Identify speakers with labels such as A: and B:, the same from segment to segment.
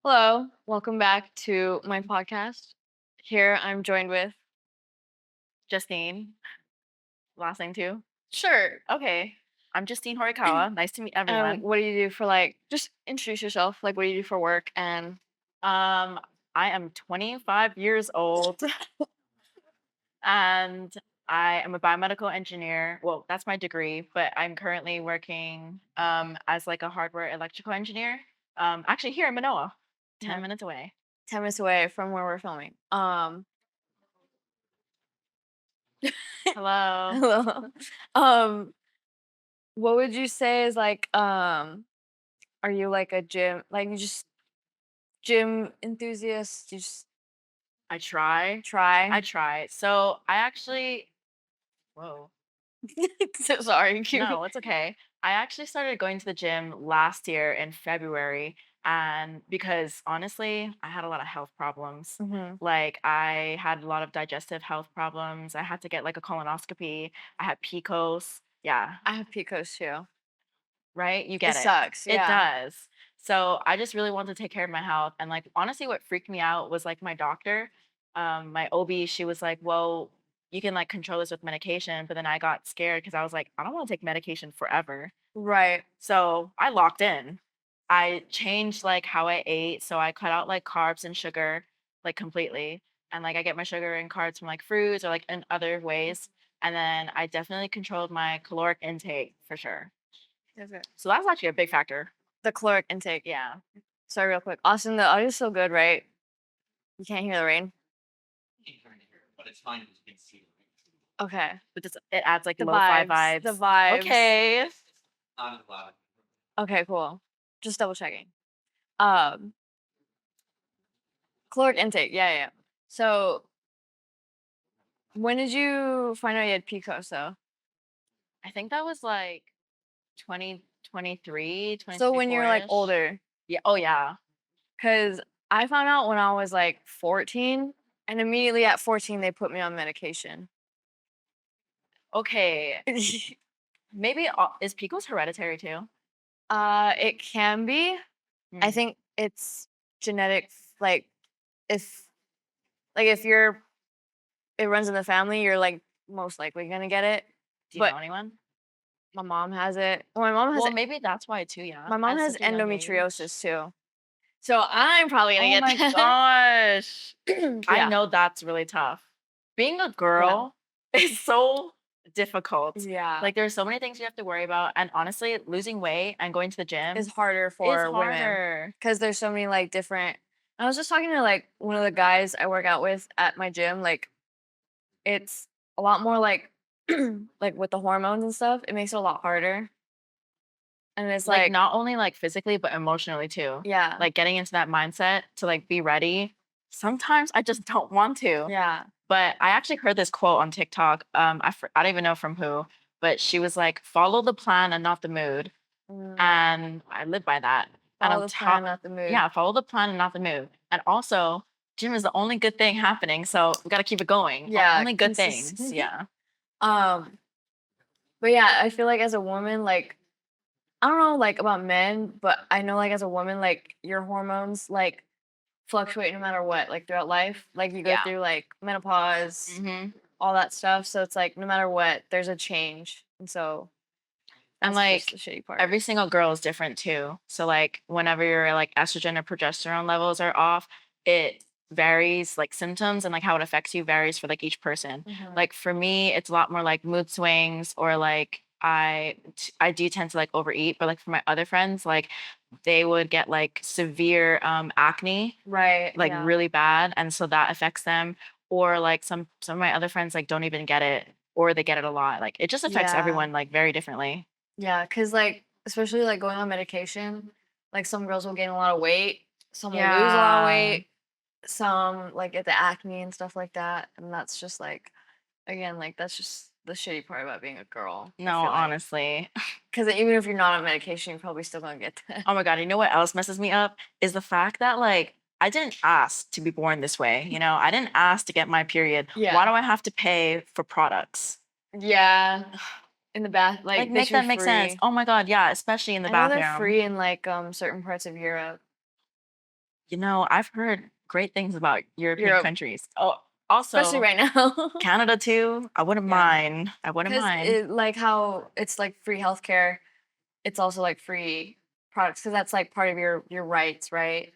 A: Hello, welcome back to my podcast. Here I'm joined with
B: Justine, last name too?
A: Sure.
B: Okay. I'm Justine Horikawa. Nice to meet
A: And
B: everyone.
A: what do you do for just introduce yourself, like what do you do for work and
B: Um, I am 25 years old and I am a biomedical engineer. Well, that's my degree, but I'm currently working as like a hardware electrical engineer. Actually here in Manoa, 10
A: okay,
B: minutes away.
A: 10 minutes away from where we're filming.
B: Hello.
A: Hello. Um what would you say is are you like a gym you just gym enthusiast? You just
B: I try.
A: try?
B: I try. So I actually whoa.
A: So sorry.
B: No, it's okay. I actually started going to the gym last year in February, and because honestly, I had a lot of health problems.
A: Mhm.
B: Like I had a lot of digestive health problems. I had to get like a colonoscopy. I had PCOS. Yeah,
A: I have PCOS too.
B: right? You
A: It
B: get it.
A: sucks,
B: It
A: yeah.
B: does. So I just really wanted to take care of my health. And like honestly, what freaked me out was like my doctor, my OB, she was like, well, you can like control this with medication. But then I got scared because I was like, I don't want to take medication forever.
A: Right.
B: So I locked in. I changed like how I ate. So I cut out like carbs and sugar like completely. And like I get my sugar and carbs from like fruits or like in other ways. And then I definitely controlled my caloric intake for sure.
A: Is it?
B: So that's actually a big factor.
A: The caloric intake.
B: Yeah.
A: Sorry, real quick. Austin, the audio's so good, right? You can't hear the rain?
C: But it's fine if you can see it.
A: Okay.
B: But just it adds like
A: The
B: lo-fi
A: vibes. The
B: vibes.
A: vibes.
B: Okay.
C: It's not as loud.
A: Okay, cool. Just double checking. Um, caloric intake. Yeah, yeah. So, when did you find out you had PCOS, though?
B: I think that was like 2023,
A: So, when you're like
B: 2024-ish.
A: older,
B: Yeah. Oh yeah.
A: because I found out when I was like 14, and immediately at 14, they put me on medication.
B: Okay. Maybe is PCOS hereditary too?
A: It can be. I
B: Hmm.
A: think it's genetic, like, if if you're it runs in the family, you're like most likely gonna get it.
B: Do you
A: But
B: know anyone?
A: my mom has it. Well, my mom has
B: Well, maybe that's why too, yeah.
A: my mom
B: At
A: has
B: such a young
A: endometriosis
B: age.
A: too. So I'm probably gonna
B: Oh
A: get
B: my
A: that.
B: gosh. I
A: Yeah.
B: know that's really tough. Being a
A: Yeah.
B: girl is so difficult.
A: Yeah.
B: Like there's so many things you have to worry about. And honestly, losing weight and going to the
A: It's
B: gym
A: harder
B: is
A: for women
B: harder.
A: because there's so many like different. I was just talking to like one of the guys I work out with at my gym. Like it's a lot more like with the hormones and stuff. It makes it a lot harder. And it's
B: Like
A: like,
B: not only like physically, but emotionally too.
A: yeah,
B: Like getting into that mindset to like be ready. Sometimes I just don't want to.
A: yeah.
B: But I actually heard this quote on TikTok. I don't even know from who, but she was like, "Follow the plan and not the mood,"
A: Mm,
B: and I live by that. And
A: follow
B: on
A: the plan,
B: top,
A: not the mood.
B: yeah, follow the plan and not the mood. And also, gym is the only good thing happening, so we got to keep it going.
A: Yeah,
B: Only good things.
A: consistency.
B: Yeah.
A: Um, but yeah, I feel like as a woman, like I don't know like about men, but I know like as a woman, like your hormones like fluctuate no matter what, like throughout life. Like you go
B: Yeah.
A: through like menopause,
B: Hmm.
A: all that stuff. So it's like no matter what, there's a change. And so
B: And
A: that's just
B: like
A: the shitty part.
B: every single girl is different too. So like whenever your like estrogen or progesterone levels are off, it varies like symptoms and like how it affects you varies for like each person.
A: Mhm.
B: Like for me, it's a lot more like mood swings or like I do tend to like overeat, but like for my other friends, like they would get like severe acne,
A: Right.
B: like
A: Yeah.
B: really bad, and so that affects them. Or like some of my other friends like don't even get it, or they get it a lot. Like it just affects
A: Yeah.
B: everyone like very differently.
A: Yeah. Cause like, especially like going on medication, like some girls will gain a lot of weight, some will lose a lot of
B: Yeah.
A: weight, some like get the acne and stuff like that. And that's just like, again, like that's just the shitty part about being a girl. I
B: No,
A: feel like,
B: honestly.
A: because even if you're not on medication, you're probably still gonna get that.
B: Oh my God, you know what else messes me up? Is the fact that like I didn't ask to be born this way, you know? I didn't ask to get my period. Why
A: Yeah.
B: do I have to pay for products?
A: Yeah. In the bath,
B: Like
A: like they
B: make
A: should be
B: that make sense.
A: free.
B: Oh my God, yeah, especially in the
A: I know they're
B: bathroom.
A: free in like certain parts of Europe.
B: You know, I've heard great things about European
A: Europe,
B: countries. Oh,
A: especially
B: also
A: right now.
B: Canada too. I wouldn't
A: Yeah.
B: mind. I wouldn't
A: Because
B: mind.
A: it like how it's like free healthcare, it's also like free products because that's like part of your rights, right?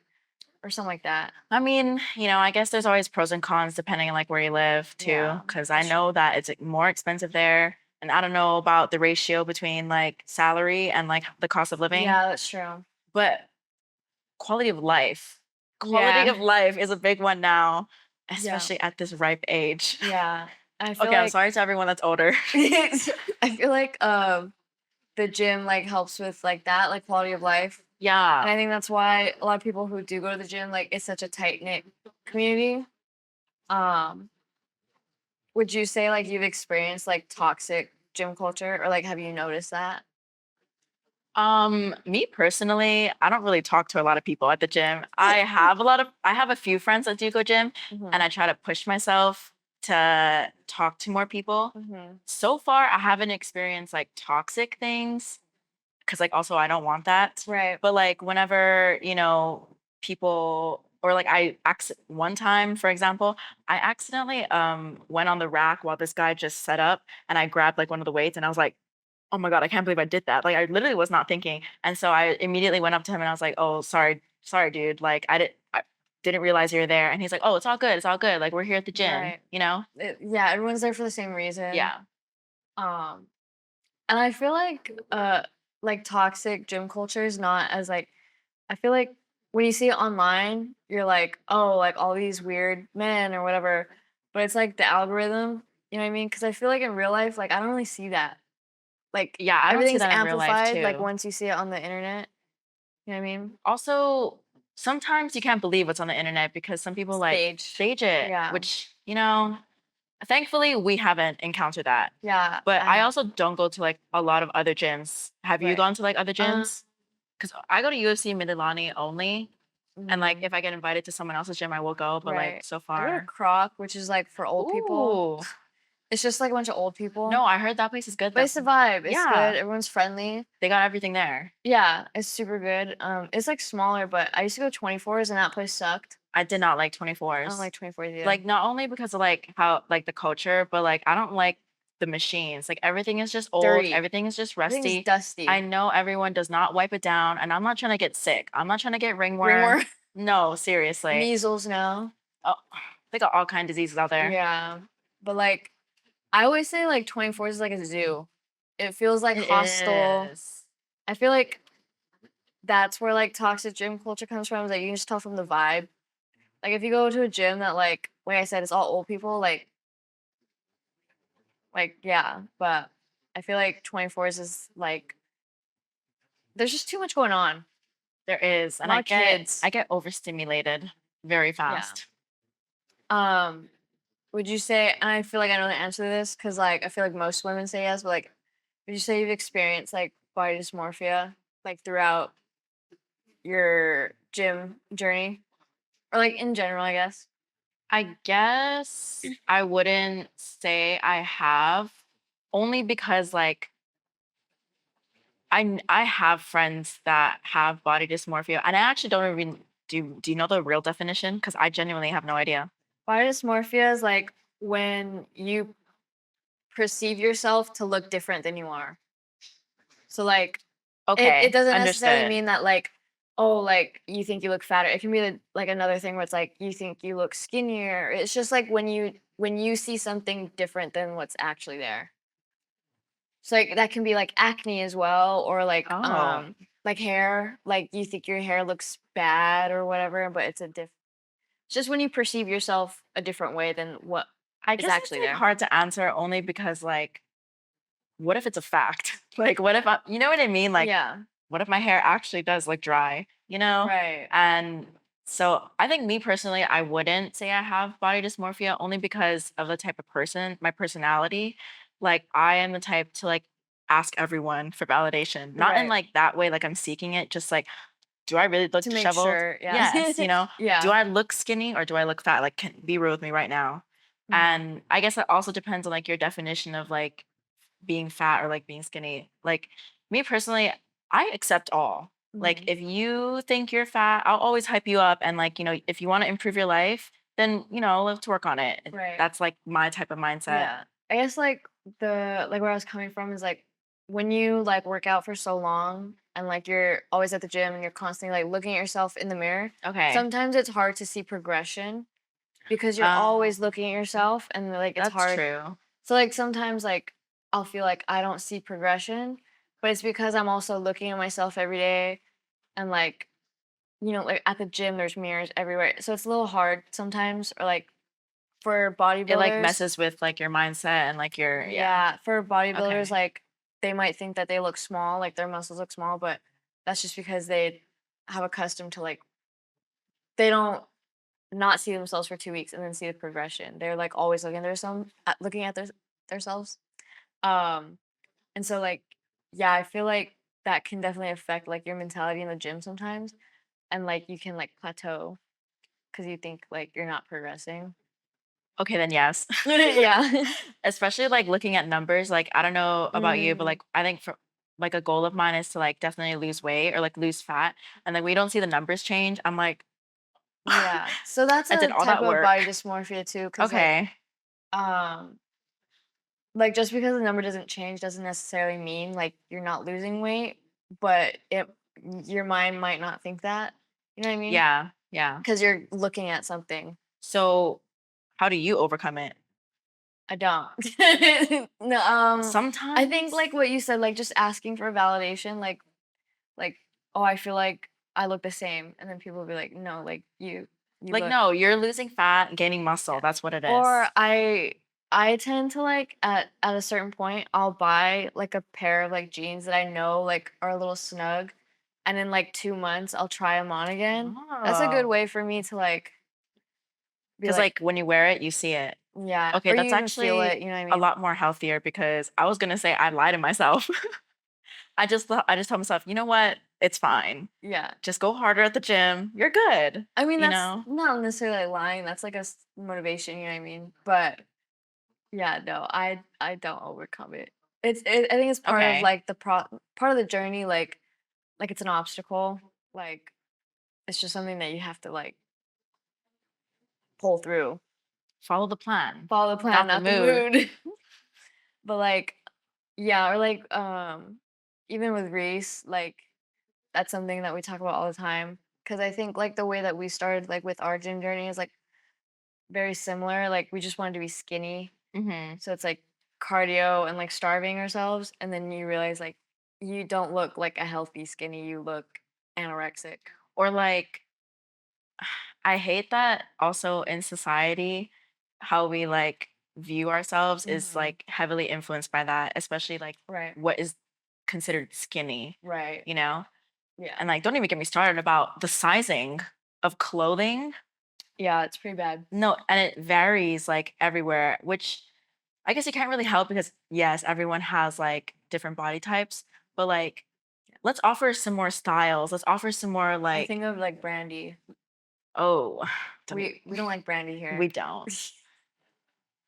A: Or something like that.
B: I mean, you know, I guess there's always pros and cons depending on like where you live too.
A: Yeah,
B: Because I
A: that's true.
B: know that it's like, more expensive there, and I don't know about the ratio between like salary and like the cost of living,
A: Yeah, that's true.
B: but quality of life. Quality
A: Yeah,
B: of life is a big one now,
A: yeah,
B: especially at this ripe age.
A: yeah. I feel
B: Okay, I'm
A: like
B: sorry to everyone that's older.
A: I feel like the gym like helps with like that, like quality of life. And
B: Yeah.
A: I think that's why a lot of people who do go to the gym, like it's such a tight knit community. Um, would you say like you've experienced like toxic gym culture or like have you noticed that?
B: Me personally, I don't really talk to a lot of people at the gym. I have a few friends that do go gym, and
A: Mm-hmm.
B: I try to push myself to talk to more people.
A: Mm-hmm.
B: So far, I haven't experienced like toxic things because like also I don't want that.
A: Right.
B: But like whenever, you know, people or like one time, for example, I accidentally went on the rack while this guy just set up and I grabbed like one of the weights and I was like, oh my God, I can't believe I did that. Like I literally was not thinking. And so I immediately went up to him and I was like, oh, sorry, dude. Like I didn't realize you were there. And he's like, oh, it's all good. It's all good. Like we're here at the gym,
A: Right.
B: you know?
A: Yeah, everyone's there for the same reason.
B: Yeah.
A: Um, and I feel like toxic gym culture is not as like I feel like when you see it online, you're like, oh, like all these weird men or whatever. But it's like the algorithm, you know what I mean? Because I feel like in real life, like I don't really see that. Like
B: Yeah, I don't see
A: everything's
B: that in real life
A: amplified, like
B: too.
A: once you see it on the internet. You know what I mean?
B: Also, sometimes you can't believe what's on the internet because some people like
A: Staged.
B: stage it,
A: Yeah.
B: which, you know, thankfully we haven't encountered that.
A: Yeah.
B: But
A: I
B: I
A: have.
B: also don't go to like a lot of other gyms. Have you
A: Right.
B: gone to like other
A: Um,
B: gyms? Because I go to UFC Mililani only. And like
A: mhm,
B: if I get invited to someone else's gym, I will go. But like
A: right.
B: so
A: I go to
B: far.
A: Croc, which is like for old people.
B: Ooh.
A: It's just like a bunch of old people.
B: No, I heard that place is good
A: But
B: though.
A: it's the vibe. It's
B: Yeah.
A: good. Everyone's friendly.
B: They got everything there.
A: Yeah, it's super good. It's like smaller, but I used to go 24s and that place sucked.
B: I did not like
A: I don't
B: 24s.
A: like 24s either.
B: Like not only because of like how like the culture, but like I don't like the machines. Like everything is just old,
A: Dirty.
B: everything is just
A: Everything's
B: rusty. I
A: dusty.
B: know everyone does not wipe it down, and I'm not trying to get sick. I'm not trying to get ringworm.
A: Ringworm.
B: No, seriously.
A: Measles now.
B: Oh, they got all kind of diseases out there.
A: Yeah. But like I always say like 24s is like a zoo. It feels like
B: It
A: hostile.
B: is.
A: I feel like that's where like toxic gym culture comes from. Is that you can just tell from the vibe. Like if you go to a gym that like I said, it's all old people, like yeah, but I feel like 24s is like there's just too much going on.
B: There is,
A: A
B: and
A: lot of kids.
B: I get overstimulated very
A: Yeah.
B: fast.
A: Um, would you say, and I feel like I know the answer to this because like I feel like most women say yes, but like would you say you've experienced like body dysmorphia like throughout your gym journey? Or like in general, I guess.
B: I guess I wouldn't say I have, only because like I have friends that have body dysmorphia, and I actually don't even do you know the real definition? Because I genuinely have no idea.
A: Body dysmorphia is like when you perceive yourself to look different than you are. So like it
B: Okay,
A: doesn't necessarily
B: understood.
A: mean that like, oh, like you think you look fatter. It can be like another thing where it's like you think you look skinnier. It's just like when you see something different than what's actually there. So like that can be like acne as well, or
B: Oh,
A: like hair. Like you think your hair looks bad or whatever, but it's a it's just when you perceive yourself a different way than what
B: I
A: is
B: guess it's
A: actually
B: like
A: there.
B: hard to answer only because like, what if it's a fact? Like, what if you know what I mean? Like,
A: Yeah.
B: what if my hair actually does look dry? You know?
A: Right.
B: And so I think me personally, I wouldn't say I have body dysmorphia only because of the type of person, my personality. Like I am the type to like ask everyone for validation. Not in
A: Right.
B: like that way, like I'm seeking it, just like, do I really look
A: To make
B: disheveled?
A: sure, yeah.
B: Yes, you know, do
A: Yeah.
B: I look skinny or do I look fat? Like, can be real with me right now.
A: Mhm.
B: And I guess that also depends on like your definition of like being fat or like being skinny. Like me personally, I accept all. Like,
A: Mhm.
B: if you think you're fat, I'll always hype you up. And, like, if you want to improve your life, then, let's work on it.
A: Right.
B: That's like my type of mindset.
A: Yeah. I guess like where I was coming from is like when you like work out for so long and like you're always at the gym and you're constantly like looking at yourself in the mirror,
B: Okay.
A: sometimes it's hard to see progression because you're
B: Um,
A: always looking at yourself and like it's
B: that's
A: hard.
B: true.
A: So like sometimes like I'll feel like I don't see progression, but it's because I'm also looking at myself every day and like like at the gym there's mirrors everywhere. So it's a little hard sometimes or like for
B: It like
A: bodybuilders.
B: messes with like your mindset and like your, yeah.
A: Yeah, for bodybuilders,
B: Okay.
A: like they might think that they look small, like their muscles look small, but that's just because they have accustomed to like they don't not see themselves for 2 weeks and then see the progression. They're like always looking at themselves. Um, and so like yeah, I feel like that can definitely affect like your mentality in the gym sometimes, and like you can like plateau because you think like you're not progressing.
B: Okay, then yes.
A: Yeah.
B: Especially like looking at numbers. Like, I don't know about you, but
A: Mhm.
B: like I think for like a goal of mine is to like definitely lose weight or like lose fat. And like we don't see the numbers change. I'm like,
A: Yeah. So that's
B: I did
A: a
B: all
A: type
B: that
A: of
B: work.
A: body dysmorphia too, because
B: Okay.
A: um, just because the number doesn't change doesn't necessarily mean like you're not losing weight, but your mind might not think that. You know what I mean?
B: Yeah. Yeah.
A: Because you're looking at something.
B: So how do you overcome it?
A: I don't. No, I think
B: Sometimes,
A: like what you said, like just asking for validation, like oh, I feel like I look the same, and then people will be like, no, like you
B: like,
A: look.
B: no, you're losing fat, gaining muscle.
A: Yeah.
B: That's what it
A: Or
B: is.
A: I tend to like at a certain point I'll buy like a pair of like jeans that I know like are a little snug, and in like 2 months I'll try them on again. That's a good
B: Oh.
A: way for me to like be
B: Because
A: like
B: like when you wear it, you see it.
A: yeah,
B: Okay,
A: or you
B: that's
A: even feel
B: actually
A: it. You know what I
B: a
A: mean?
B: lot more healthier because I was gonna say I lied to myself. I just told myself, you know what? It's fine.
A: Yeah.
B: Just go harder at the gym. You're good.
A: I mean
B: You
A: that's
B: know?
A: not necessarily like lying. That's like motivation. You know what I mean? But yeah, no, I don't overcome it. I think it's part of
B: Okay.
A: like part of the journey. Like it's an obstacle. Like it's just something that you have to like pull through.
B: Follow the plan,
A: Follow the plan,
B: not the
A: not the
B: mood.
A: mood. But like, yeah, or like even with Reese, like that's something that we talk about all the time. Cause I think like the way that we started like with our gym journey is like very similar. Like we just wanted to be skinny.
B: Hmm.
A: So it's like cardio and like starving ourselves. And then you realize like you don't look like a healthy skinny, you look anorexic.
B: Or like, I hate that also in society, how we like view ourselves is
A: Hmm.
B: like heavily influenced by that, especially like
A: Right.
B: what is considered skinny,
A: Right.
B: you know?
A: Yeah.
B: And like, don't even get me started about the sizing of clothing.
A: Yeah, it's pretty bad.
B: No, and it varies like everywhere, which I guess you can't really help because yes, everyone has like different body types, but like let's offer some more styles. Let's offer some more
A: I
B: like,
A: think of like Brandy.
B: oh, don't even,
A: We don't like Brandy
B: we
A: here.
B: don't.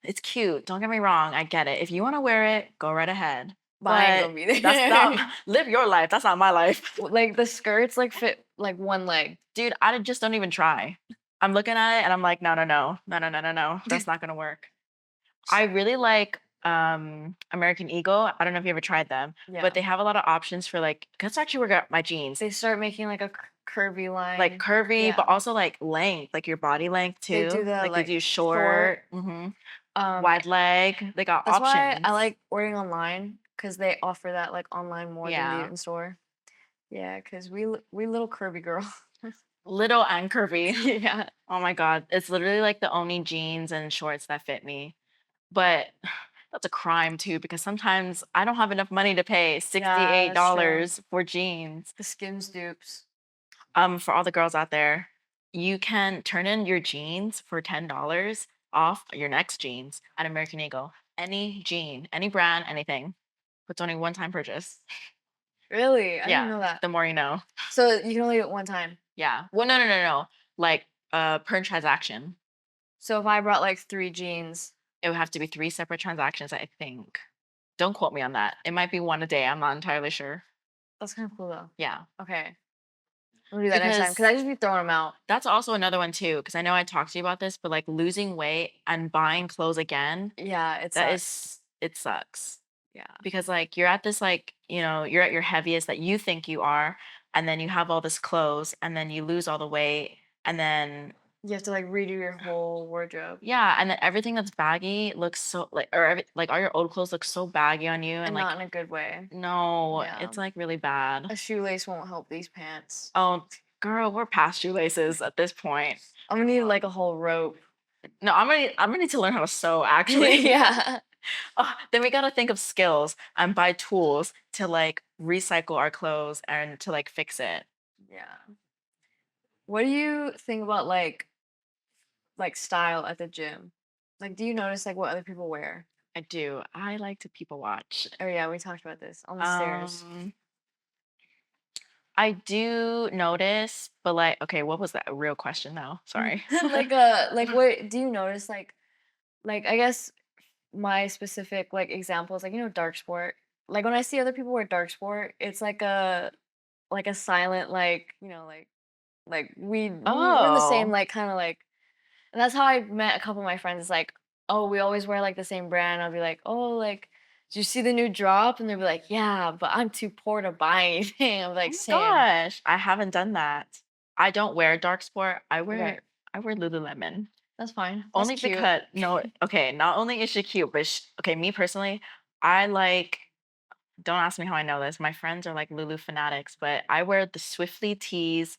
B: It's cute. Don't get me wrong. I get it. If you want to wear it, go right ahead.
A: But I ain't
B: But
A: gonna be
B: that's not
A: there.
B: live your life. That's not my life.
A: Like the skirts like fit like one leg.
B: Dude, I just don't even try. I'm looking at it and I'm like, no, no, no, no, no, no, no, no. That's not gonna work. I really like American Eagle. I don't know if you ever tried them, but
A: Yeah.
B: they have a lot of options for like, let's actually work out my jeans.
A: They start making like a curvy
B: Like
A: line.
B: curvy, but
A: Yeah.
B: also like length, like your body length
A: They do
B: too.
A: the
B: Like they
A: like
B: do
A: short.
B: short,
A: Um
B: wide leg. They got
A: that's why I
B: options.
A: like ordering online because they offer that like online more than they do
B: Yeah.
A: in store. Yeah, because we little curvy girl.
B: Little and curvy.
A: Yeah.
B: Oh my God. It's literally like the only jeans and shorts that fit me. But that's a crime too, because sometimes I don't have enough money to pay
A: Yeah, that's true.
B: $68 for jeans.
A: The Skims dupes.
B: For all the girls out there, you can turn in your jeans for $10 off your next jeans at American Eagle. Any jean, any brand, anything. It's only one time purchase.
A: Really? I didn't
B: Yeah,
A: know that.
B: the more you know.
A: So you can only do it one time.
B: Yeah. Well, no, no, no, no. Like per transaction.
A: So if I brought like 3 jeans,
B: It would have to be three separate transactions, I think. Don't quote me on that. It might be one a day. I'm not entirely sure.
A: that's kind of cool though.
B: Yeah.
A: Okay. I'm gonna do that next time because I just be throwing them out.
B: That's also another one too, because I know I talked to you about this, but like losing weight and buying clothes again,
A: Yeah, it
B: that
A: sucks.
B: is it sucks.
A: Yeah.
B: Because like you're at this like, you're at your heaviest that you think you are, and then you have all this clothes and then you lose all the weight and then
A: You have to like redo your whole wardrobe.
B: yeah, and then everything that's baggy looks so like like all your old clothes look so baggy on you and
A: And
B: like
A: not in a good way.
B: no,
A: Yeah.
B: it's like really bad.
A: A shoelace won't help these pants.
B: Oh, girl, we're past shoelaces at this point.
A: I'm gonna need like a whole rope.
B: No, I'm gonna need to learn how to sew actually.
A: Yeah.
B: Oh, then we gotta think of skills and buy tools to like recycle our clothes and to like fix it.
A: Yeah. What do you think about like style at the gym? Like, do you notice like what other people wear?
B: I do. I like to people watch.
A: Oh yeah, we talked about this on the stairs.
B: I do notice, but like, okay, what was that real question though? Sorry.
A: Like what do you notice like I guess my specific like examples like dark sport. Like when I see other people wear dark sport, it's like a silent like we're in the same
B: Oh,
A: like kind of like. And that's how I met a couple of my friends. It's like, oh, we always wear like the same brand. I'll be like, oh, like, did you see the new drop? And they'll be like, yeah, but I'm too poor to buy anything. I'm
B: oh
A: like,
B: my
A: same.
B: gosh, I haven't done that. I don't wear dark sport. I
A: Okay,
B: wear Lululemon.
A: that's fine. That's
B: Only
A: cute.
B: because no, okay, not only is she cute, but okay, me personally, I like. Don't ask me how I know this. My friends are like Lulu fanatics, but I wear the Swiftly tees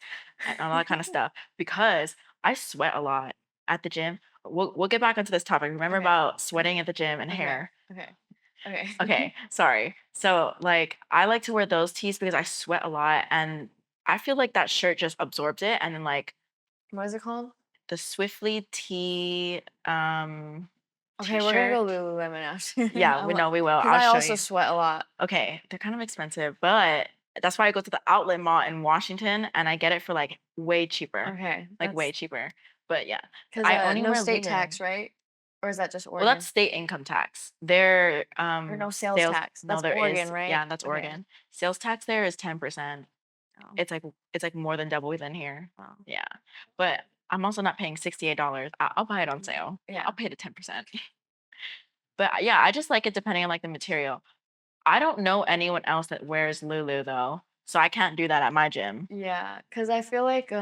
B: and all that kind of stuff because I sweat a lot at the gym. We'll get back onto this topic. Remember
A: Okay.
B: about sweating at the gym and
A: Okay.
B: hair.
A: Okay. Okay.
B: Okay, sorry. So like I like to wear those tees because I sweat a lot and I feel like that shirt just absorbs it and then like
A: What is it called?
B: the Swiftly tee
A: Okay, we're gonna
B: t-shirt.
A: go Lululemon after.
B: Yeah, we know we will.
A: Because
B: I'll
A: I
B: show
A: also
B: you.
A: sweat a lot.
B: Okay, they're kind of expensive, but that's why I go to the outlet mall in Washington and I get it for like way cheaper.
A: Okay,
B: Like way
A: that's
B: cheaper. But yeah,
A: because
B: I only
A: no
B: wear
A: state tax,
B: Lululemon.
A: right? Or is that just
B: Well, that's
A: Oregon?
B: state income tax. Their
A: Or no sales
B: sales
A: tax?
B: no
A: That's
B: there
A: Oregon,
B: is
A: right?
B: yeah, that's
A: Okay.
B: Oregon. Sales tax there is 10%.
A: Oh,
B: It's like more than double than here.
A: wow.
B: Yeah. But I'm also not paying $68. I'll buy it on sale.
A: Yeah.
B: I'll pay the 10%. But yeah, I just like it depending on like the material. I don't know anyone else that wears Lulu though, so I can't do that at my gym.
A: Yeah, cause I feel like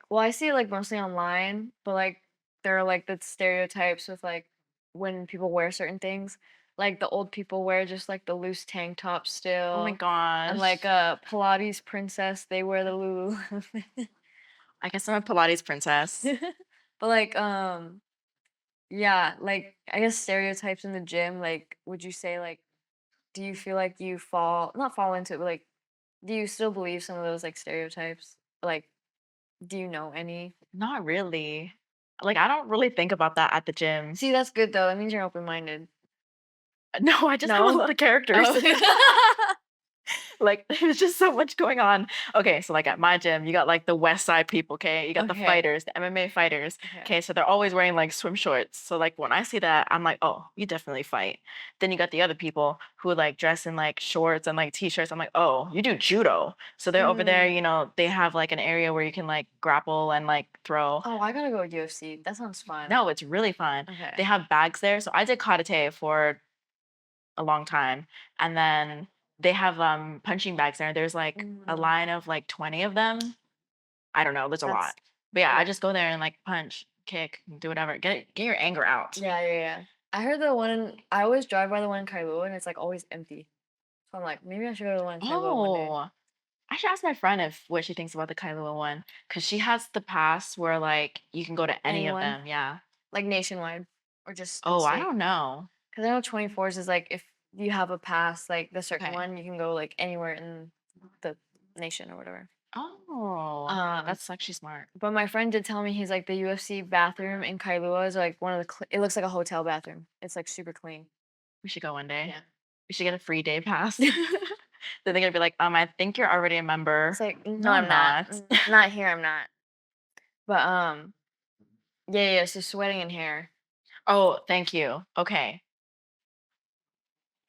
A: well, I see it like mostly online, but like there are like the stereotypes with like when people wear certain things. Like the old people wear just like the loose tank top
B: Oh my
A: still, and like
B: gosh.
A: Pilates princess, they wear the Lululemon.
B: I guess I'm a Pilates princess.
A: But like yeah, like I guess stereotypes in the gym. Like, would you say like do you feel like you not fall into it, but like do you still believe some of those like stereotypes? Like, do you know any?
B: Not really. Like I don't really think about that at the gym.
A: See, that's good though. That means you're open-minded.
B: No, I just have a
A: No?
B: lot of characters.
A: Oh.
B: Like there's just so much going on. Okay, so like at my gym, you got like the West Side people, okay? You got the
A: Okay.
B: fighters, the MMA fighters.
A: Okay.
B: Okay, so they're always wearing like swim shorts. So like when I see that, I'm like, "Oh, you definitely fight." Then you got the other people who like dress in like shorts and like t-shirts. I'm like, "Oh, you do judo." So they're over there,
A: Mm.
B: they have like an area where you can like grapple and like throw.
A: Oh, I gotta go UFC. That sounds fun.
B: No, it's really fun.
A: Okay.
B: They have bags there. So I did karate for a long time. And then they have punching bags there. There's like a
A: Mm.
B: line of like 20 of them. I don't know, there's a
A: That's
B: lot. But yeah, I
A: yeah.
B: just go there and like punch, kick, do whatever. Get your anger out.
A: Yeah, yeah, yeah. I heard the one I always drive by the one in Kailua and it's like always empty. So I'm like, maybe I should go to the one in Kailua one day.
B: Oh, I should ask my friend if what she thinks about the Kailua one. Cause she has the pass where like you can go to any of
A: Anyone?
B: them. Yeah.
A: Like nationwide or just in
B: Oh, I
A: state?
B: don't know.
A: Because I know 24s is like if you have a pass, like the certain
B: Okay.
A: one, you can go like anywhere in the nation or whatever.
B: Oh,
A: Um,
B: that's actually smart.
A: but my friend did tell me he's like the UFC bathroom in Kailua is like one of the. It looks like a hotel bathroom. It's like super clean.
B: We should go one day.
A: Yeah.
B: We should get a free day pass. Then they're gonna be like, I think you're already a member.
A: It's like no,
B: No,
A: I'm
B: I'm
A: not.
B: not.
A: Not here. I'm not. But yeah, yeah. So sweating in hair.
B: Oh, thank you. Okay.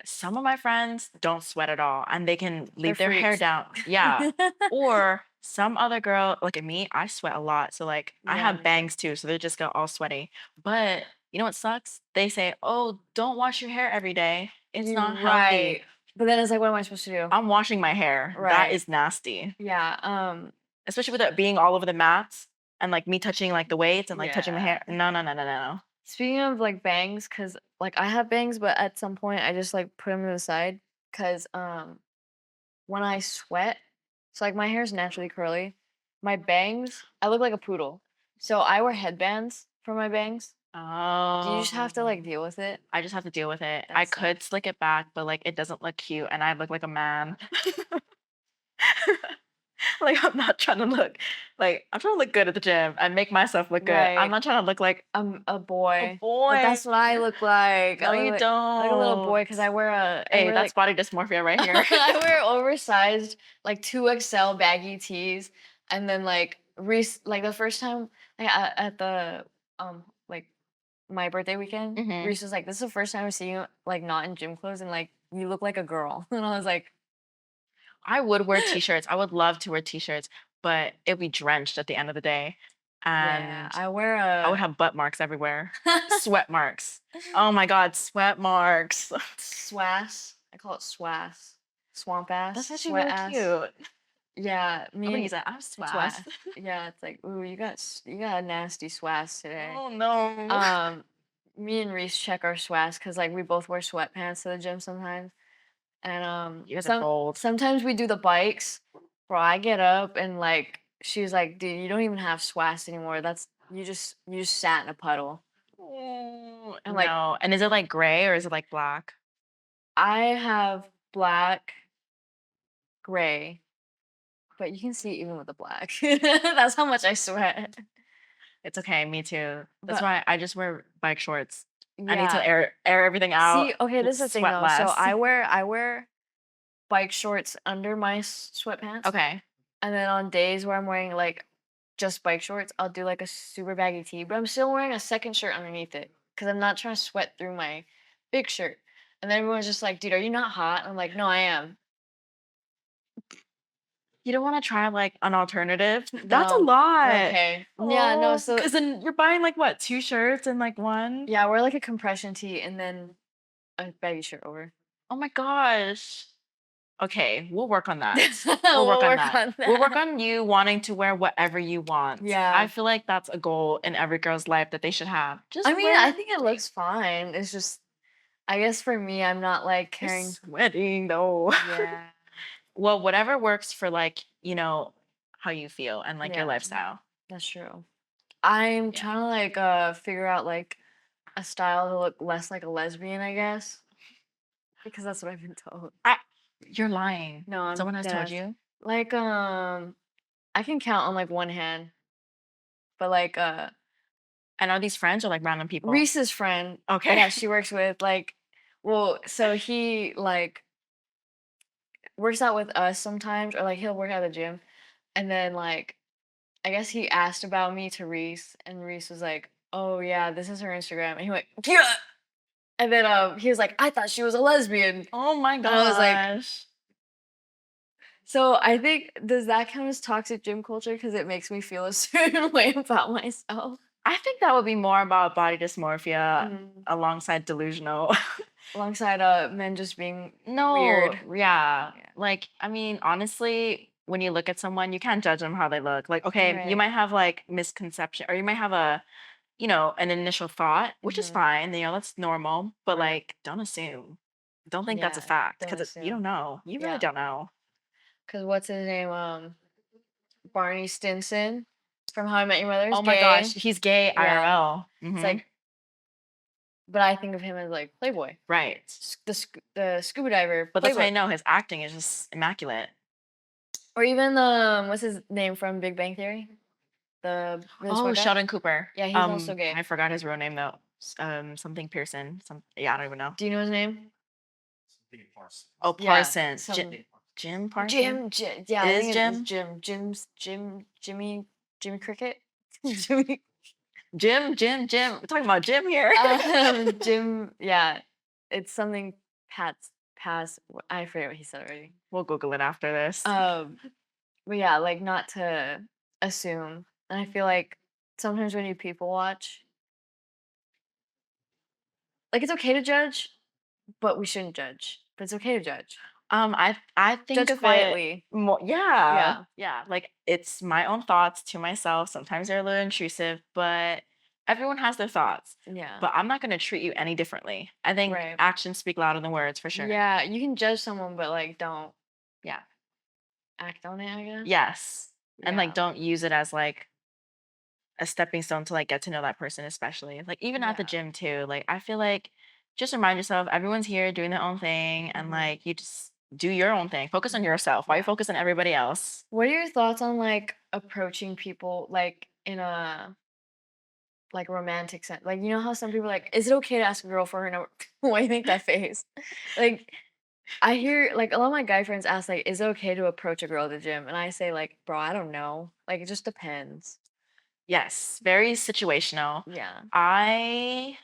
B: Some of my friends don't sweat at all and they can leave their hair
A: freaks.
B: down. Yeah. Or some other girl, look at me, I sweat a lot. So like I
A: Yeah,
B: have
A: me too.
B: bangs too, so they just go all sweaty. But you know what sucks? They say, "Oh, don't wash your hair every day. It's
A: You're
B: not
A: right.
B: healthy."
A: But then it's like, what am I supposed to do?
B: I'm washing my hair. That
A: Right.
B: is nasty.
A: Yeah.
B: Especially with it being all over the mats and like me touching like the weights and like touching my
A: Yeah.
B: hair. No, no, no, no, no.
A: Speaking of like bangs, cause like I have bangs, but at some point I just like put them to the side, cause when I sweat, so like my hair is naturally curly, my bangs, I look like a poodle, so I wear headbands for my bangs. You just have to
B: Oh.
A: like deal with it.
B: I just have to deal with it.
A: That
B: I
A: sucks.
B: could slick it back, but like it doesn't look cute and I look like a man. Like I'm not trying to look like I'm trying to look good at the gym and make myself look good. I'm
A: Right.
B: not trying to look like
A: I'm a
B: a
A: boy.
B: boy.
A: But that's what I look like.
B: No,
A: I look
B: you
A: like a little boy
B: don't.
A: because I wear
B: Hey,
A: wear
B: that's
A: like
B: body dysmorphia right here.
A: I wear oversized like 2XL baggy tees, and then like like the first time like at the like my birthday weekend,
B: hmm
A: Reese was like, "This is the first time I see you like not in gym clothes and like you look like a girl," and I was like,
B: I would wear t-shirts. I would love to wear t-shirts, but it'd be drenched at the end of the day.
A: "Yeah,
B: And
A: I wear
B: I would
A: a
B: have butt marks everywhere. Sweat marks. Oh my God, sweat marks.
A: swass. I call it swass, swamp ass,
B: That's actually
A: sweat
B: really
A: ass."
B: cute.
A: Yeah,
B: I'm gonna
A: me
B: use
A: and
B: that. I'm swass.
A: swass. Yeah, it's like, ooh, you got a nasty swass today.
B: Oh no.
A: Um, Me and Reese check our swass because like we both wear sweatpants to the gym sometimes, and
B: You guys are bold.
A: sometimes we do the bikes. Bro, I get up and like she's like, dude, you don't even have swass anymore. That's you just sat in a puddle.
B: Oh,
A: And like
B: no. And is it like gray or is it like black?
A: I have black, gray, but you can see even with the black. That's how much I sweat.
B: It's okay, me too. That's
A: But
B: why I just wear bike shorts. I need to
A: yeah.
B: air everything out,
A: See, okay, this is the thing
B: sweat
A: though. So
B: less.
A: I wear bike shorts under my sweatpants,
B: Okay.
A: and then on days where I'm wearing like just bike shorts, I'll do like a super baggy tee, but I'm still wearing a second shirt underneath it because I'm not trying to sweat through my big shirt. And then everyone's just like, "Dude, are you not hot?" I'm like, "No, I am."
B: You don't want to try like an alternative? That's a
A: No.
B: lot.
A: Okay. Yeah, no,
B: Oh,
A: so
B: because then you're buying like what, two shirts and like one?
A: yeah, I wear like a compression tee and then a baggy shirt over.
B: Oh my gosh. Okay, we'll work on that. We'll work
A: We'll
B: on
A: work
B: that.
A: on
B: We'll work
A: that.
B: on you wanting to wear whatever you want. I
A: Yeah.
B: feel like that's a goal in every girl's life that they should have. Just
A: I mean, I
B: wear.
A: think it looks fine. It's just I guess for me, I'm not like
B: You're
A: caring.
B: sweating though.
A: Yeah,
B: Well, whatever works for like, how you feel and like your
A: yeah,
B: lifestyle.
A: that's true. I'm
B: Yeah.
A: trying to like figure out like a style to look less like a lesbian, I guess, because that's what I've been told.
B: I You're lying.
A: No, I'm
B: Someone has told
A: dead.
B: you?
A: Like I can count on like one hand, but like
B: And are these friends or like random people?
A: Reese's friend
B: Okay.
A: that she works with, like, well, so he like works out with us sometimes, or like he'll work at the gym, and then like I guess he asked about me to Reese, and Reese was like, "Oh yeah, this is her Instagram," and he went, "Yeah," and then he was like, "I thought she was a lesbian,"
B: Oh my
A: and I was like,
B: gosh.
A: "So I think does that count as toxic gym culture? Because it makes me feel a certain way about myself."
B: I think that would be more about body dysmorphia
A: Mhm.
B: alongside delusional.
A: Alongside men just being
B: No,
A: weird.
B: yeah.
A: Yeah.
B: Like, I mean, honestly, when you look at someone, you can't judge them how they look. Like, okay, you
A: Right.
B: might have like misconception or you might have an initial thought, which is
A: Hmm.
B: fine, that's normal, but
A: Right.
B: like, don't assume. Don't think that's a
A: Yeah.
B: fact
A: Don't
B: because you don't
A: assume.
B: know. You really
A: Yeah.
B: don't know.
A: Cause what's his name? Barney Stinson from How I Met Your Mother is
B: Oh my gosh,
A: gay.
B: he's gay
A: Yeah.
B: IRL.
A: It's like, but I think of him as like Playboy,
B: Right.
A: the scuba diver
B: But that's how
A: Playboy,
B: you know his acting is just immaculate.
A: or even what's his name from Big Bang Theory, the really
B: Oh,
A: smart guy.
B: Sheldon Cooper.
A: Yeah, he's also gay.
B: I forgot his real name though. Something Pearson. Yeah, I don't even know.
A: Do you know his name?
C: Something Parsons.
B: Oh,
A: Yeah,
B: Parsons.
A: some
B: Jim Parsons.
A: Yeah,
B: It
A: I
B: is
A: think it's
B: Jim.
A: Jimmy Cricket. Jimmy.
B: Jim. We're talking about Jim here.
A: Jim. Yeah, it's something Pats pass. I forget what he said already.
B: We'll Google it after this.
A: But yeah, like not to assume. And I feel like sometimes when you people watch, like it's okay to judge, but we shouldn't judge. But it's okay to judge.
B: I think
A: Judge
B: of it
A: quietly.
B: more, yeah,
A: Yeah.
B: yeah. Like it's my own thoughts to myself. Sometimes they're a little intrusive, but everyone has their thoughts.
A: Yeah.
B: But I'm not gonna treat you any differently. I think
A: Right.
B: actions speak louder than words for sure.
A: Yeah, you can judge someone, but like don't
B: Yeah.
A: act on it, I guess.
B: Yes. And like
A: Yeah.
B: don't use it as like a stepping stone to like get to know that person, especially like even at the
A: Yeah.
B: gym too. Like I feel like just remind yourself everyone's here doing their own thing and
A: Mhm.
B: like you just do your own thing. Focus on yourself. Why you
A: Yeah.
B: focus on everybody else?
A: What are your thoughts on like approaching people like in a like romantic sense? Like you know how some people are like, is it okay to ask a girl for her number? Why you make that face? Like I hear like a lot of my guy friends ask like, is it okay to approach a girl at the gym? And I say like, bro, I don't know. Like it just depends.
B: Yes, very situational.
A: Yeah.
B: I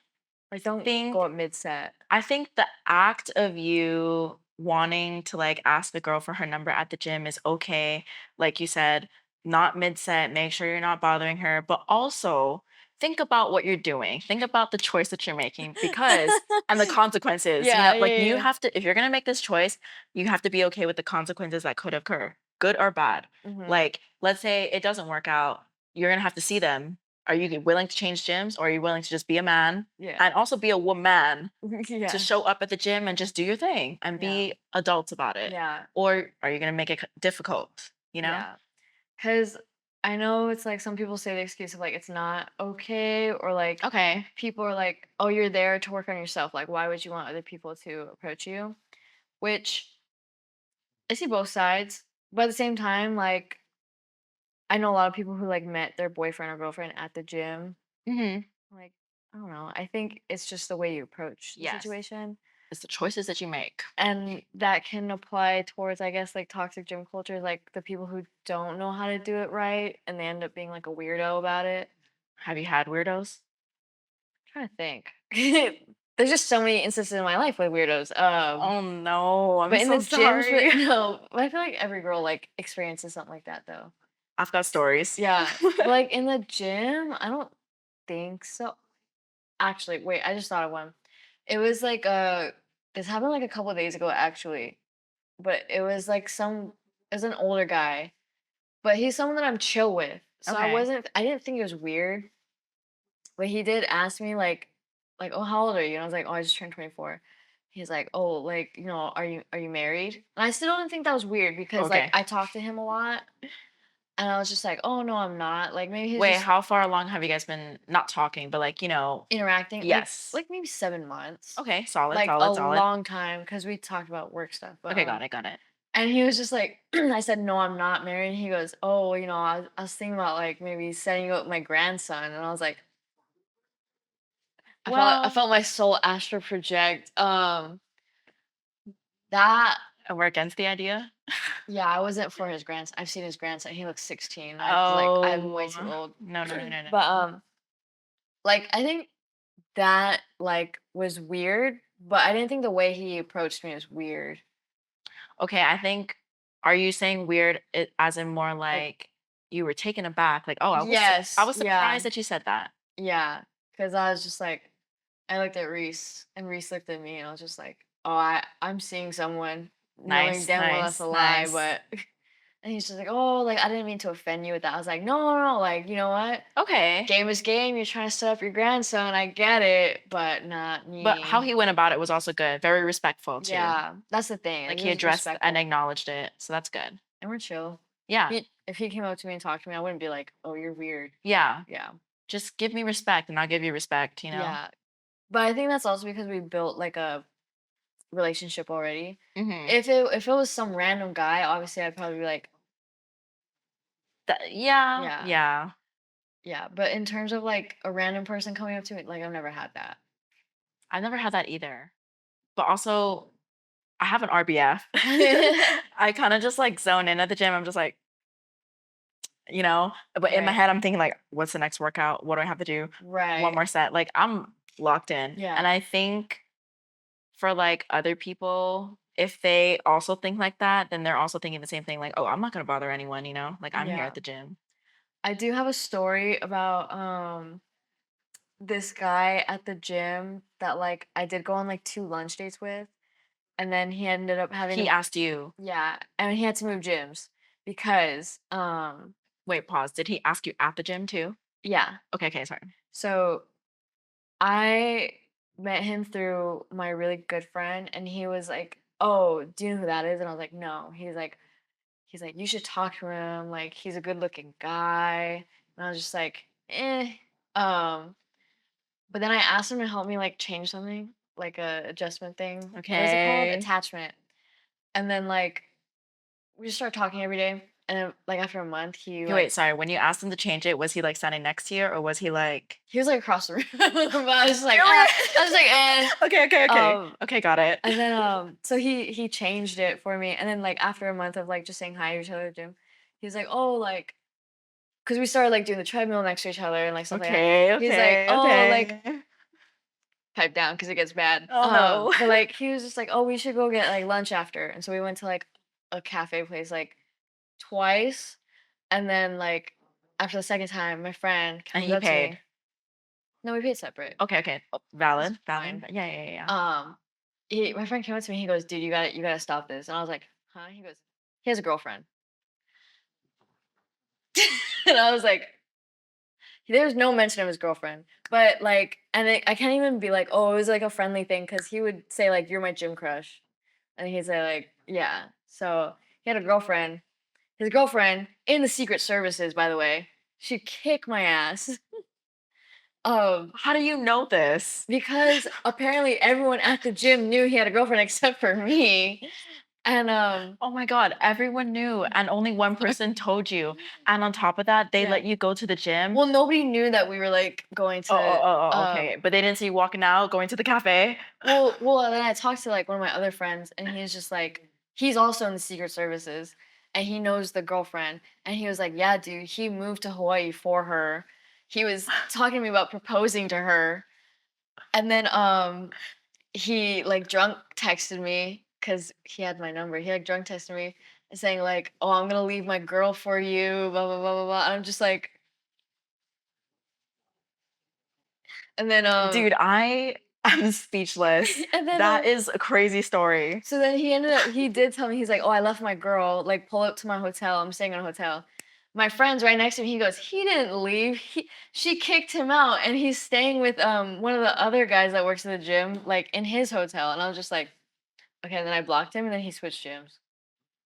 A: Like don't
B: think
A: go up mid set.
B: I think the act of you wanting to like ask the girl for her number at the gym is okay. Like you said, not mid set, make sure you're not bothering her, but also think about what you're doing. Think about the choice that you're making because and the consequences.
A: Yeah,
B: Like
A: yeah,
B: you
A: yeah.
B: have to if you're going to make this choice, you have to be okay with the consequences that could occur, good or bad.
A: Mhm.
B: Like let's say it doesn't work out, you're going to have to see them. Are you willing to change gyms or are you willing to just be a man
A: Yeah.
B: and also be a woman to
A: Yeah.
B: show up at the gym and just do your thing and
A: Yeah.
B: be adults about it?
A: Yeah.
B: Or are you going to make it difficult, you know?
A: Yeah. Cause I know it's like some people say the excuse of like it's not okay or like
B: Okay.
A: people are like, oh, you're there to work on yourself. Like, why would you want other people to approach you? Which I see both sides. But at the same time, like I know a lot of people who like met their boyfriend or girlfriend at the gym.
B: Hmm.
A: Like, I don't know. I think it's just the way you approach the
B: Yes.
A: situation.
B: It's the choices that you make.
A: And that can apply towards, I guess, like toxic gym culture, like the people who don't know how to do it right and they end up being like a weirdo about it.
B: Have you had weirdos?
A: Trying to think. There's just so many instances in my life with weirdos.
B: Oh no, I'm
A: But in the
B: so
A: gyms,
B: sorry.
A: but no, but I feel like every girl like experiences something like that though.
B: I've got stories.
A: Yeah, but like in the gym, I don't think so. Actually, wait, I just thought of one. It was like this happened like a couple of days ago actually, but it was like it was an older guy, but he's someone that I'm chill with. So
B: Okay.
A: I didn't think it was weird, but he did ask me like, "Oh, how old are you?" And I was like, "Oh, I just turned 24." He's like, "Oh, like, are you married?" And I still didn't think that was weird because like
B: Okay.
A: I talked to him a lot and I was just like, "Oh, no, I'm not." Like maybe he's
B: Wait,
A: just
B: how far along have you guys been not talking, but like,
A: interacting
B: yes.
A: like maybe 7 months.
B: Okay, solid,
A: Like a
B: solid, solid.
A: long time because we talked about work stuff. But
B: Okay, got it, got it.
A: and he was just like, I said, "No, I'm not married." And he goes, "Oh, I was thinking about like maybe setting you up with my grandson." And I was like, I
B: Well,
A: felt my soul astral project. That
B: and we're against the idea.
A: yeah, I wasn't for his grandson. I've seen his grandson. He looks 16. I was like, I'm way
B: Oh,
A: too old.
B: no, no, no, no, no.
A: But like I think that like was weird, but I didn't think the way he approached me was weird.
B: Okay, I think, are you saying weird as in more
A: Like
B: like you were taken aback? Like, oh, I
A: yes,
B: was
A: yeah,
B: surprised that you said that.
A: yeah. Because I was just like, I looked at Reese, and Reese looked at me, and I was just like, "Oh, I'm seeing someone, knowing
B: Nice,
A: damn well that's
B: nice,
A: a lie."
B: nice.
A: But and he's just like, "Oh, like I didn't mean to offend you with that." I was like, "No, no, no. Like you know what?
B: Okay.
A: Game is game. You're trying to set up your grandson. I get it, but not
B: But how
A: me."
B: he went about it was also good. Very respectful too.
A: Yeah, that's the thing. Like
B: Like
A: he
B: he
A: was
B: addressed and
A: respectful,
B: acknowledged it. So that's good.
A: and we're chill.
B: Yeah.
A: If he came up to me and talked to me, I wouldn't be like, "Oh, you're weird."
B: Yeah.
A: Yeah,
B: Just give me respect and I'll give you respect.
A: yeah. But I think that's also because we built like a relationship already.
B: Hmm.
A: If it was some random guy, obviously I'd probably be like,
B: Yeah,
A: yeah,
B: yeah.
A: yeah. But in terms of like a random person coming up to me, like I've never had that.
B: I never had that either. But also, I have an RBF. I kind of just like zone in at the gym. I'm just like, but in my
A: Right,
B: head, I'm thinking like, what's the next workout? What do I have to do? One
A: right,
B: more set. Like I'm locked in. And
A: yeah,
B: I think for like other people, if they also think like that, then they're also thinking the same thing, like, oh, I'm not gonna bother anyone, like I'm here
A: Yeah.
B: at the gym.
A: I do have a story about this guy at the gym that like I did go on like 2 lunch dates with, and then he ended up having
B: He
A: to,
B: asked you,
A: yeah, and he had to move gyms because
B: wait, pause. Did he ask you at the gym too?
A: yeah.
B: Okay, sorry.
A: So I met him through my really good friend, and he was like, "Oh, do you know who that is?" And I was like, "No." He's like, "You should talk to him. Like, he's a good-looking guy." And I was just like, "Eh." Um, but then I asked him to help me like change something, like a adjustment thing. What is it called?
B: Okay.
A: Attachment. And then like we just started talking every day, and then like after a month, he
B: Okay,
A: like
B: wait, sorry. When you asked him to change it, was he like standing next to you, or was he like?
A: he was like across the room, but I was just like,
B: Really?
A: I was like, eh.
B: Okay.
A: Um,
B: Okay, got it.
A: And then so he changed it for me, and then like after a month of like just saying hi to each other at the gym, he's like, "Oh, like," because we started like doing the treadmill next to each other and like stuff like that. He's like, "Oh, like,"
B: Okay.
A: pipe down because it gets bad.
B: Oh no.
A: But like he was just like, "Oh, we should go get like lunch after," and so we went to like a cafe place like twice, and then like after the second time, my friend
B: And
A: comes
B: he
A: up to
B: paid.
A: me. No, we paid separate.
B: Okay. Oh,
A: It's
B: valid.
A: fine.
B: Yeah.
A: Um, my friend came up to me. He goes, "Dude, you gotta stop this." And I was like, "Huh?" He goes, "He has a girlfriend." And I was like, there was no mention of his girlfriend, but like, and I can't even be like, oh, it was like a friendly thing because he would say like, "You're my gym crush," and he'd say like, "Yeah." So he had a girlfriend. His girlfriend in the Secret Services, by the way, she'd kick my ass.
B: How do you know this?
A: Because apparently everyone at the gym knew he had a girlfriend except for me, and
B: Oh my God, everyone knew, and only one person told you. And on top of that, they
A: yeah.
B: let you go to the gym.
A: Well, nobody knew that we were like going to.
B: Okay. But they didn't see you walking out, going to the cafe.
A: Well, and then I talked to like one of my other friends, and he's just like, he's also in the Secret Services, and he knows the girlfriend, and he was like, "Yeah, dude, he moved to Hawaii for her. He was talking to me about proposing to her, and then he like drunk texted me because he had my number. He like drunk texted me and saying like, "Oh, I'm gonna leave my girl for you," blah blah blah blah blah. And I'm just like, and then
B: Dude, I am speechless.
A: and then
B: That is a crazy story.
A: so then he did tell me, he's like, "Oh, I left my girl, like pull up to my hotel. I'm staying in a hotel." My friend's right next to me. He goes, "He didn't leave. She kicked him out, and he's staying with one of the other guys that works at the gym, like in his hotel." And I was just like, okay. And then I blocked him, and then he switched gyms.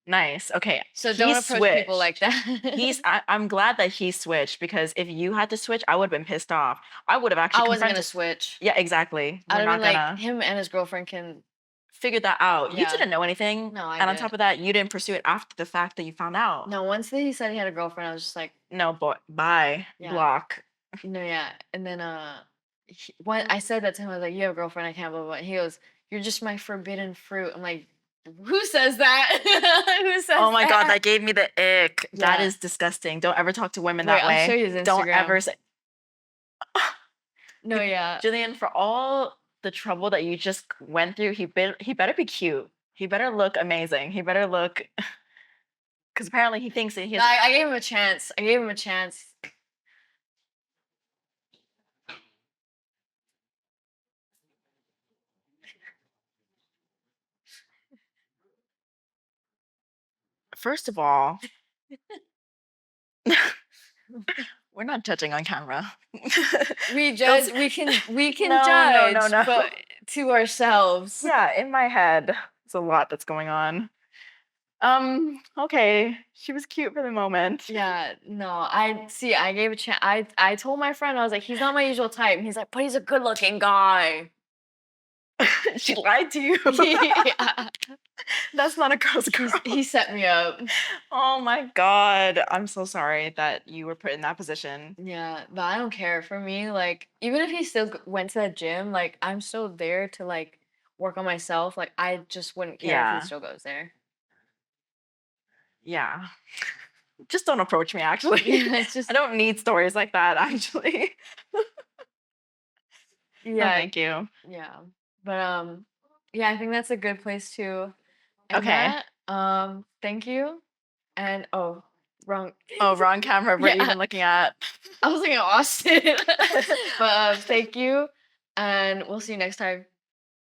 B: Nice. Okay.
A: So
B: He
A: don't approach people like
B: switched.
A: that.
B: I'm glad that he switched because if you had to switch, I would have been pissed off. I would have actually
A: I wasn't gonna
B: confronted.
A: switch.
B: Yeah, exactly.
A: I'd
B: We're
A: have been
B: not
A: like,
B: gonna
A: him and his girlfriend can.
B: figure that out. You
A: Yeah.
B: didn't know anything.
A: No, I
B: And on
A: did.
B: top of that, you didn't pursue it after the fact that you found out.
A: No, once he said he had a girlfriend, I was just like,
B: No, boy, bye.
A: yeah.
B: Block.
A: no, yeah. And then when I said that to him, I was like, "You have a girlfriend? I can't." Blah blah. Blah. He goes, "You're just my forbidden fruit." I'm like, "Who says that? Who says
B: Oh my God,
A: that?"
B: that gave me the ick. That
A: Yeah.
B: is disgusting. Don't ever talk to women
A: Wait,
B: that
A: I'll show
B: way.
A: you his
B: Don't ever
A: Instagram.
B: say,
A: No, yeah.
B: Jillian, for all the trouble that you just went through, he better be cute. He better look amazing. He better look, because apparently he thinks that he
A: No,
B: has.
A: I gave him a chance. I gave him a chance.
B: First of all, we're not judging on camera.
A: We
B: Don't
A: judge. We can
B: no.
A: judge, but to ourselves.
B: Yeah, in my head, there's a lot that's going on. Okay. She was cute for the moment.
A: Yeah, no, I see. I gave a chance. I told my friend, I was like, "He's not my usual type." And he's like, "But he's a good-looking guy."
B: She lied to you.
A: Yeah.
B: That's not a girl's girl.
A: He set me up.
B: Oh my God. I'm so sorry that you were put in that position.
A: Yeah, but I don't care. For me, like, even if he still went to that gym, like, I'm still there to like work on myself. Like, I just wouldn't care if
B: Yeah.
A: he still goes there.
B: Yeah. Just don't approach me, actually.
A: Yeah, it's just
B: I don't need stories like that, actually. No,
A: yeah,
B: thank you.
A: yeah. But yeah, I think that's a good place to And
B: Okay.
A: thank you. And wrong.
B: Oh, wrong camera. We're
A: Yeah.
B: even looking at.
A: I was looking at Austin. But thank you, and we'll see you next time.